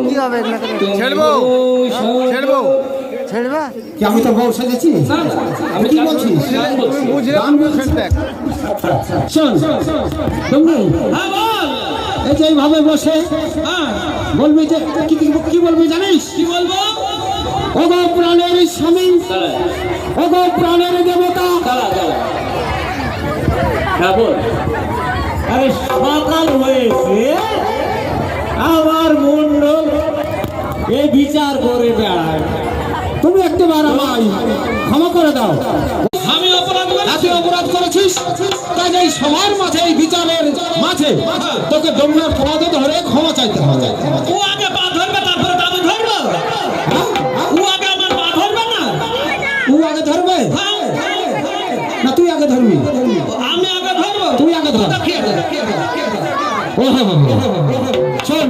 কি হবে ছেড়বো ছেড়বো ছেড়বা কি আমি তো বউ সেজেছি? আমি কি বলছিস? শোন তুমি এই যে এইভাবে বসে বলবি যে কি বলবি জানিস? কি বলবো? ওগো প্রাণের স্বামী, ওগো প্রাণের দেবতা। আরে সকাল হয়েছে, আমার মন্ডল এই বিচার করে বেড়ায়। তুমি একটিবার আমায় ক্ষমা করে দাও। আমি অপরাধ করেছিস, তাই এই সবার মাঝে, এই বিচারের মাঝে তোকে ডোমনার পদে ধরে ক্ষমা চাইতে হবে। ও আগে পা ধরবে, তারপরে আমি ধরবো। ও আগে আমার পা ধরবে না? তুই আগে ধরবে না? তুই আগে ধরবি? আমি আগে ধরবো, তুই আগে ধর। শোন,